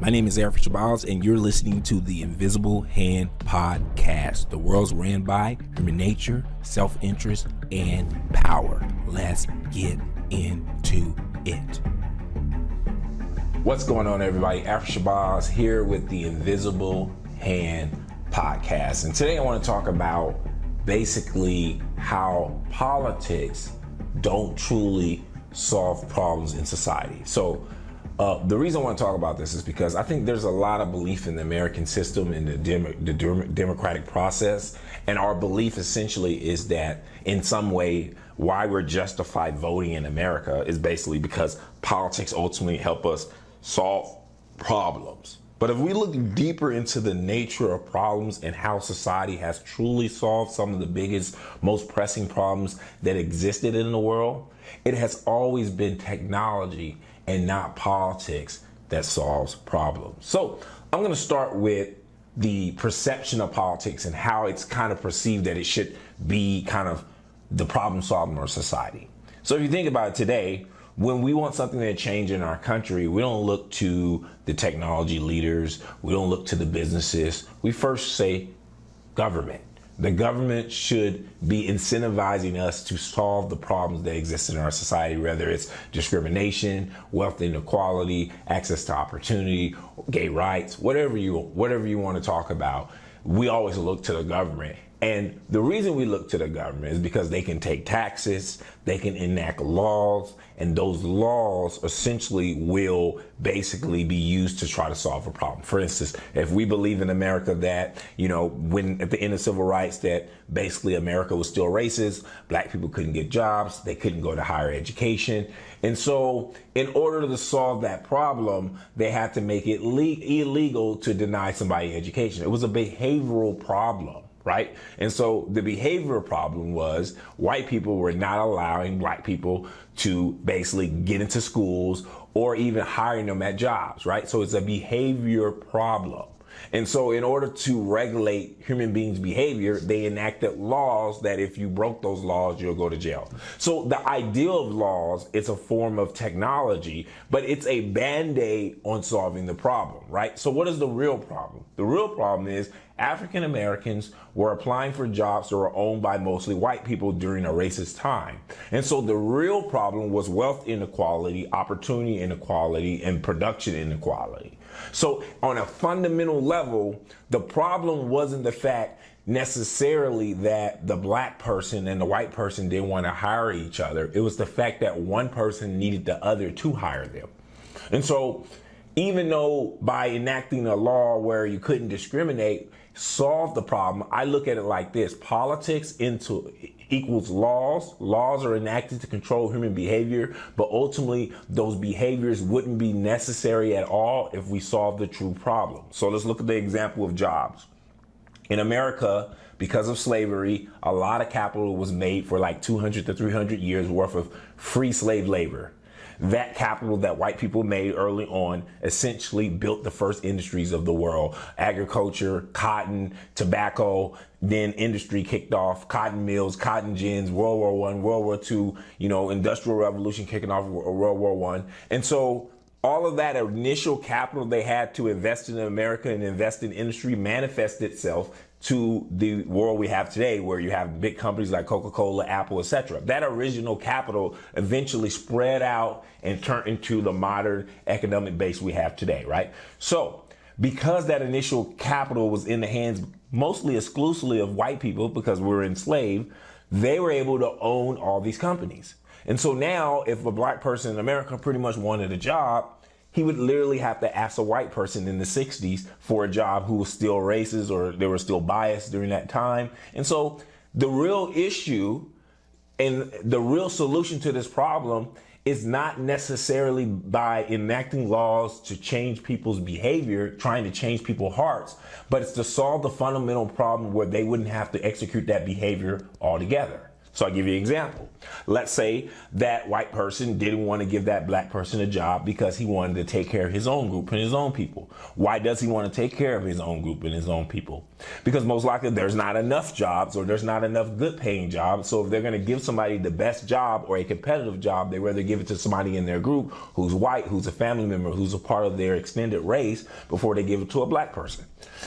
My name is Eric Shabazz, and you're listening to the Invisible Hand Podcast. The world's ran by human nature, self-interest, and power. Let's get into it. What's going on, everybody? Eric Shabazz here with the Invisible Hand Podcast. And today I want to talk about basically how politics don't truly solve problems in society. So the reason I want to talk about this is because I think there's a lot of belief in the American system and the democratic process. And our belief essentially is that in some way, why we're justified voting in America is basically because politics ultimately help us solve problems. But if we look deeper into the nature of problems and how society has truly solved some of the biggest, most pressing problems that existed in the world, it has always been technology and not politics that solves problems. So I'm going to start with the perception of politics and how it's kind of perceived that it should be kind of the problem solving of society. So if you think about it today, when we want something to change in our country, we don't look to the technology leaders. We don't look to the businesses. We first say government. The government should be incentivizing us to solve the problems that exist in our society, whether it's discrimination, wealth inequality, access to opportunity, gay rights, whatever you want to talk about. We always look to the government. And the reason we look to the government is because they can take taxes, they can enact laws, and those laws essentially will basically be used to try to solve a problem. For instance, if we believe in America that, when at the end of civil rights, that basically America was still racist, black people couldn't get jobs, they couldn't go to higher education. And so in order to solve that problem, they had to make it illegal to deny somebody education. It was a behavioral problem. Right? And so the behavioral problem was white people were not allowing black people to basically get into schools or even hiring them at jobs, right? So it's a behavior problem. And so in order to regulate human beings' behavior, they enacted laws that if you broke those laws, you'll go to jail. So the ideal of laws is a form of technology, but it's a band-aid on solving the problem, right? So what is the real problem? The real problem is African Americans were applying for jobs that were owned by mostly white people during a racist time. And so the real problem was wealth inequality, opportunity inequality, and production inequality. So on a fundamental level, the problem wasn't the fact necessarily that the black person and the white person didn't want to hire each other. It was the fact that one person needed the other to hire them. And so even though by enacting a law where you couldn't discriminate solve the problem, I look at it like this. Politics equals laws. Laws are enacted to control human behavior, but ultimately those behaviors wouldn't be necessary at all if we solve the true problem. So let's look at the example of jobs. In America, because of slavery, a lot of capital was made for like 200 to 300 years worth of free slave labor. That capital that white people made early on essentially built the first industries of the world. Agriculture, cotton, tobacco, then industry kicked off, cotton mills, cotton gins, World War I, World War II, Industrial Revolution kicking off World War I. And so all of that initial capital they had to invest in America and invest in industry manifested itself to the world we have today, where you have big companies like Coca-Cola, Apple, etc. That original capital eventually spread out and turned into the modern economic base we have today, right? So because that initial capital was in the hands mostly exclusively of white people because we were enslaved, they were able to own all these companies. And so now if a black person in America pretty much wanted a job, he would literally have to ask a white person in the 60s for a job who was still racist or they were still biased during that time. And so the real issue and the real solution to this problem is not necessarily by enacting laws to change people's behavior, trying to change people's hearts, but it's to solve the fundamental problem where they wouldn't have to execute that behavior altogether. So I'll give you an example. Let's say that white person didn't want to give that black person a job because he wanted to take care of his own group and his own people. Why does he want to take care of his own group and his own people? Because most likely there's not enough jobs or there's not enough good paying jobs. So if they're going to give somebody the best job or a competitive job, they rather give it to somebody in their group who's white, who's a family member, who's a part of their extended race before they give it to a black person.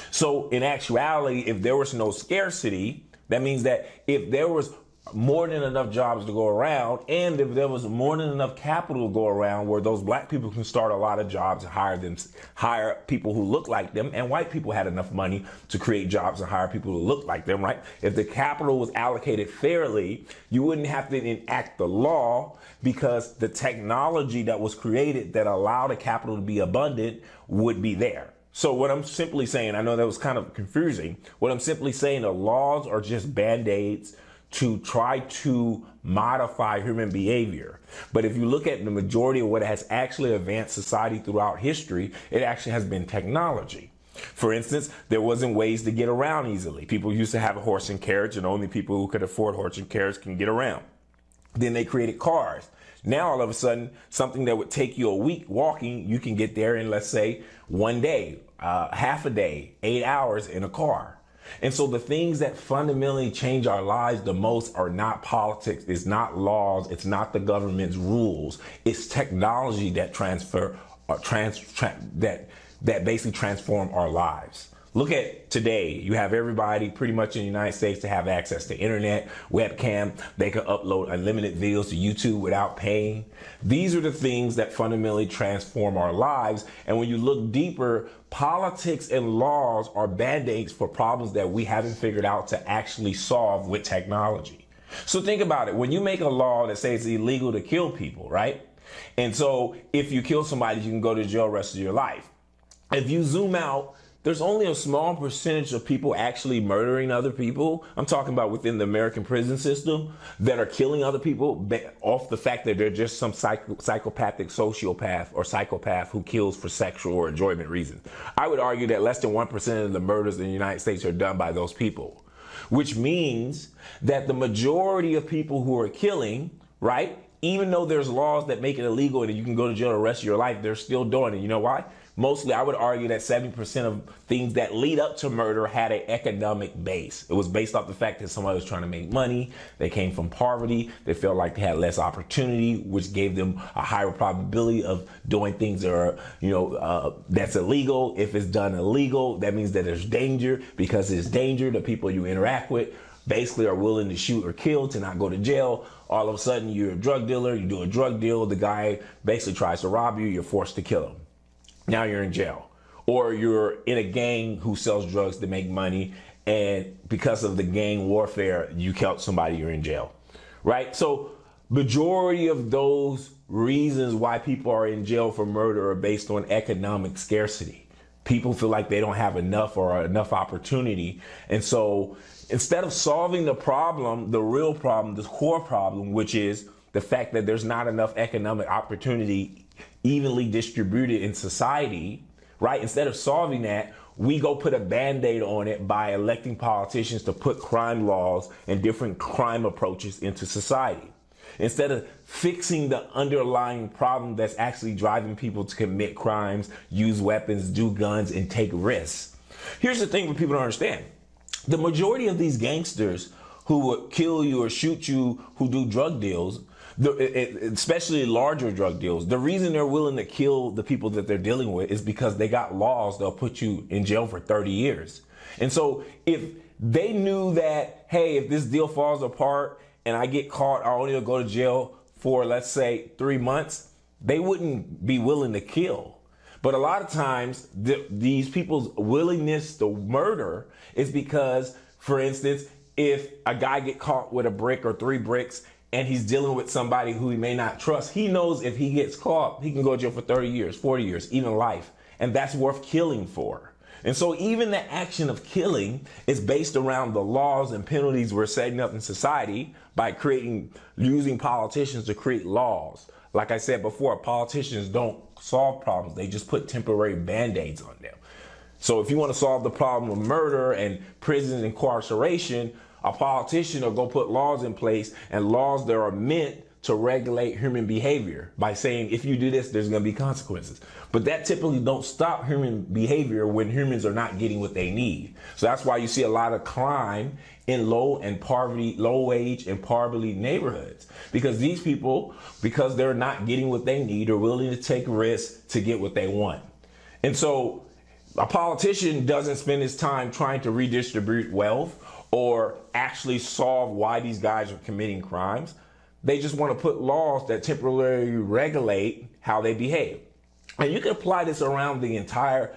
So in actuality, if there was no scarcity, that means that if there was more than enough jobs to go around, and if there was more than enough capital to go around where those black people can start a lot of jobs and hire people who look like them, and white people had enough money to create jobs and hire people who look like them, right? If the capital was allocated fairly, you wouldn't have to enact the law because the technology that was created that allowed the capital to be abundant would be there. So what I'm simply saying, I know that was kind of confusing. What I'm simply saying, the laws are just band-aids to try to modify human behavior. But if you look at the majority of what has actually advanced society throughout history, it actually has been technology. For instance, there wasn't ways to get around easily. People used to have a horse and carriage, and only people who could afford horse and carriage can get around. Then they created cars. Now, all of a sudden, something that would take you a week walking, you can get there in, let's say, one day, half a day, 8 hours in a car. And so the things that fundamentally change our lives the most are not politics, it's not laws, it's not the government's rules, it's technology that that basically transform our lives. Look at today, you have everybody pretty much in the United States to have access to internet, webcam, they can upload unlimited videos to YouTube without paying. These are the things that fundamentally transform our lives. And when you look deeper, politics and laws are band-aids for problems that we haven't figured out to actually solve with technology. So think about it. When you make a law that says it's illegal to kill people, right? And so if you kill somebody, you can go to jail the rest of your life. If you zoom out, there's only a small percentage of people actually murdering other people. I'm talking about within the American prison system that are killing other people off the fact that they're just some psychopathic sociopath or psychopath who kills for sexual or enjoyment reasons. I would argue that less than 1% of the murders in the United States are done by those people, which means that the majority of people who are killing, right, even though there's laws that make it illegal and you can go to jail the rest of your life, they're still doing it. You know why? Mostly, I would argue that 70% of things that lead up to murder had an economic base. It was based off the fact that somebody was trying to make money. They came from poverty. They felt like they had less opportunity, which gave them a higher probability of doing things that are, that's illegal. If it's done illegal, that means that there's danger. Because there's danger, the people you interact with basically are willing to shoot or kill to not go to jail. All of a sudden, you're a drug dealer. You do a drug deal. The guy basically tries to rob you. You're forced to kill him. Now you're in jail. Or you're in a gang who sells drugs to make money, and because of the gang warfare, you killed somebody, you're in jail, right? So majority of those reasons why people are in jail for murder are based on economic scarcity. People feel like they don't have enough or enough opportunity. And so instead of solving the problem, the real problem, the core problem, which is the fact that there's not enough economic opportunity evenly distributed in society, right? Instead of solving that, we go put a band-aid on it by electing politicians to put crime laws and different crime approaches into society. Instead of fixing the underlying problem that's actually driving people to commit crimes, use weapons, do guns, and take risks. Here's the thing that people don't understand. The majority of these gangsters who would kill you or shoot you, who do drug deals, especially larger drug deals, the reason they're willing to kill the people that they're dealing with is because they got laws that'll put you in jail for 30 years. And so if they knew that, hey, if this deal falls apart and I get caught, I only go to jail for, let's say, 3 months, they wouldn't be willing to kill. But a lot of times, these people's willingness to murder is because, for instance, if a guy get caught with a brick or 3 bricks and he's dealing with somebody who he may not trust, he knows if he gets caught, he can go to jail for 30 years, 40 years, even life. And that's worth killing for. And so even the action of killing is based around the laws and penalties we're setting up in society by using politicians to create laws. Like I said before, politicians don't solve problems. They just put temporary band-aids on them. So if you want to solve the problem of murder and prison incarceration, A politician will go put laws in place, and laws that are meant to regulate human behavior by saying, if you do this, there's going to be consequences. But that typically don't stop human behavior when humans are not getting what they need. So that's why you see a lot of crime in low wage and poverty neighborhoods, because these people, because they're not getting what they need, are willing to take risks to get what they want. And so a politician doesn't spend his time trying to redistribute wealth or actually solve why these guys are committing crimes. They just want to put laws that temporarily regulate how they behave. And you can apply this around the entire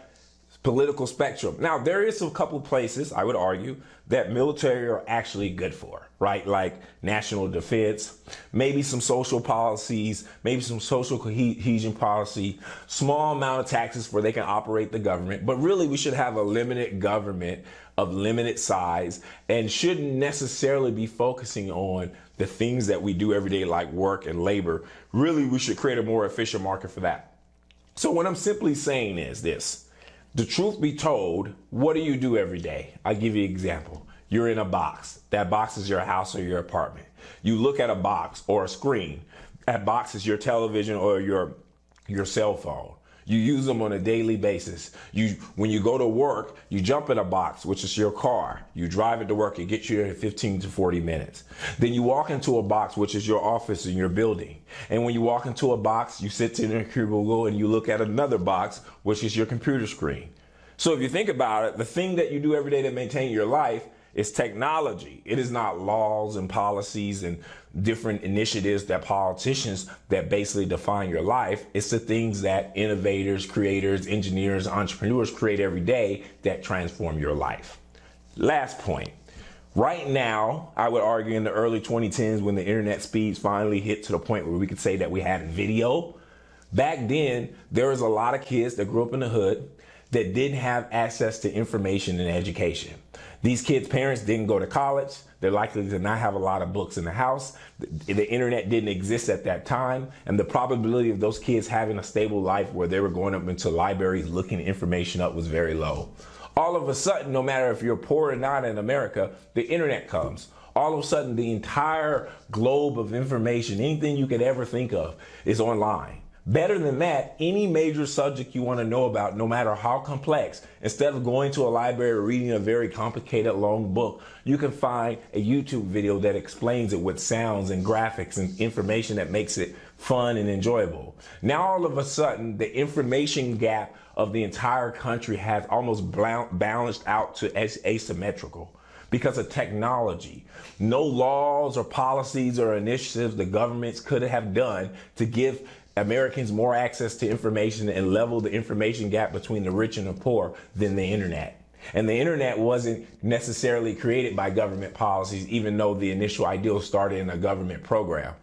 political spectrum. Now, there is a couple places, I would argue, that military are actually good for, right? Like national defense, maybe some social policies, maybe some social cohesion policy, small amount of taxes where they can operate the government. But really, we should have a limited government of limited size and shouldn't necessarily be focusing on the things that we do every day, like work and labor. Really, we should create a more efficient market for that. So what I'm simply saying is this. The truth be told, what do you do every day? I'll give you an example. You're in a box. That box is your house or your apartment. You look at a box or a screen. That box is your television or your cell phone. You use them on a daily basis. When you go to work, you jump in a box, which is your car. You drive it to work. It gets you there in 15 to 40 minutes. Then you walk into a box, which is your office in your building. And when you walk into a box, you sit in a cubicle and you look at another box, which is your computer screen. So if you think about it, the thing that you do every day to maintain your life is technology. It is not laws and policies and different initiatives that politicians that basically define your life. It's the things that innovators, creators, engineers, entrepreneurs create every day that transform your life. Last point. Right now, I would argue in the early 2010s when the internet speeds finally hit to the point where we could say that we had video. Back then, there was a lot of kids that grew up in the hood that didn't have access to information and education. These kids' parents didn't go to college. They're likely to not have a lot of books in the house. The internet didn't exist at that time. And the probability of those kids having a stable life where they were going up into libraries looking information up was very low. All of a sudden, no matter if you're poor or not in America, the internet comes. All of a sudden, the entire globe of information, anything you could ever think of, is online. Better than that, any major subject you want to know about, no matter how complex, instead of going to a library or reading a very complicated long book, you can find a YouTube video that explains it with sounds and graphics and information that makes it fun and enjoyable. Now, all of a sudden, the information gap of the entire country has almost balanced out to asymmetrical because of technology. No laws or policies or initiatives the governments could have done to give Americans more access to information and level the information gap between the rich and the poor than the internet. And the internet wasn't necessarily created by government policies, even though the initial ideal started in a government program.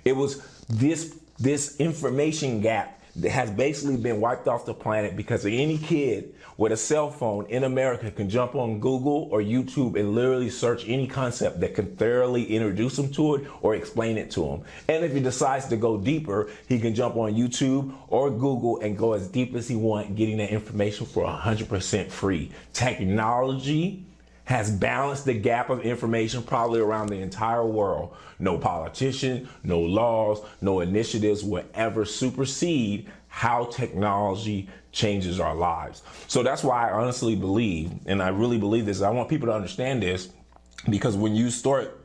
It was this information gap that has basically been wiped off the planet because any kid with a cell phone in America can jump on Google or YouTube and literally search any concept that can thoroughly introduce them to it or explain it to him. And if he decides to go deeper, he can jump on YouTube or Google and go as deep as he wants, getting that information for 100% free. Technology has balanced the gap of information probably around the entire world. No politician, no laws, no initiatives will ever supersede how technology changes our lives. So that's why I honestly believe, and I really believe this, I want people to understand this, because when you start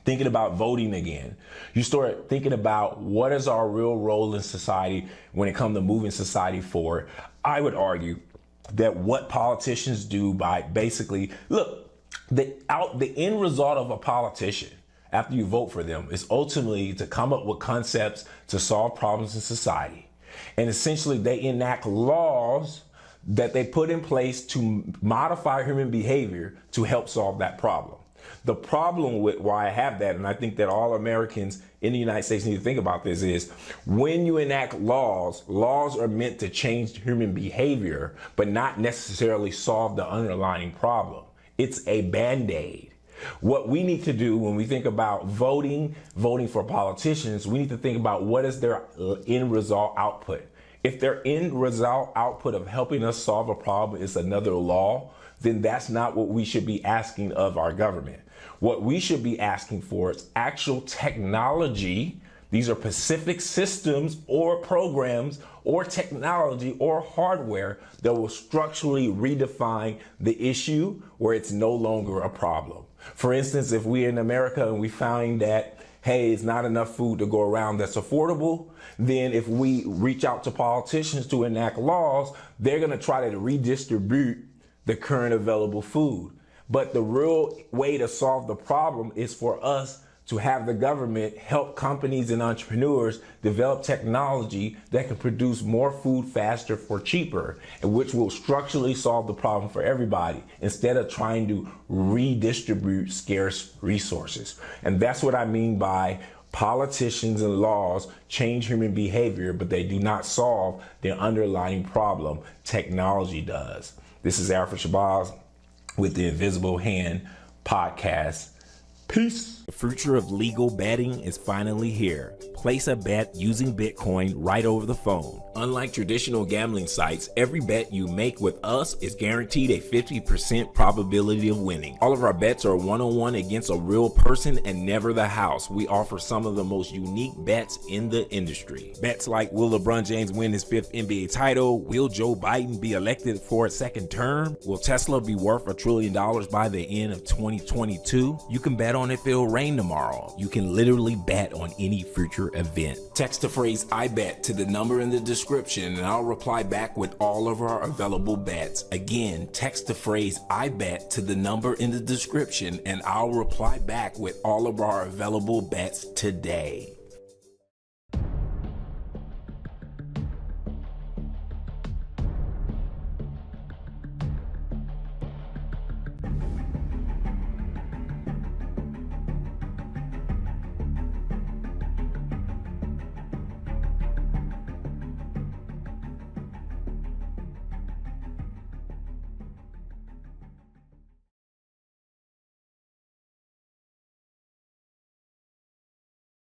thinking about voting again, you start thinking about what is our real role in society when it comes to moving society forward. I would argue that what politicians do by basically, look, the end result of a politician after you vote for them is ultimately to come up with concepts to solve problems in society. And essentially they enact laws that they put in place to modify human behavior to help solve that problem. The problem with why I have that, and I think that all Americans in the United States need to think about this, is when you enact laws, laws are meant to change human behavior, but not necessarily solve the underlying problem. It's a Band-Aid. What we need to do when we think about voting for politicians, we need to think about what is their end result output. If their end result output of helping us solve a problem is another law, then that's not what we should be asking of our government. What we should be asking for is actual technology. These are specific systems or programs or technology or hardware that will structurally redefine the issue where it's no longer a problem. For instance, if we're in America and we find that, hey, it's not enough food to go around that's affordable, then if we reach out to politicians to enact laws, they're going to try to redistribute the current available food. But the real way to solve the problem is for us to have the government help companies and entrepreneurs develop technology that can produce more food faster for cheaper, and which will structurally solve the problem for everybody instead of trying to redistribute scarce resources. And that's what I mean by politicians and laws change human behavior, but they do not solve the underlying problem. Technology does. This is Alfred Shabazz with the Invisible Hand Podcast. Peace. The future of legal betting is finally here. Place a bet using Bitcoin right over the phone. Unlike traditional gambling sites, every bet you make with us is guaranteed a 50% probability of winning. All of our bets are one-on-one against a real person and never the house. We offer some of the most unique bets in the industry. Bets like, will LeBron James win his 5th NBA title? Will Joe Biden be elected for a second term? Will Tesla be worth $1 trillion by the end of 2022? You can bet on if it'll rain tomorrow. You can literally bet on any future event. Text the phrase I bet to the number in the description and I'll reply back with all of our available bets. Again, text the phrase I bet to the number in the description and I'll reply back with all of our available bets today.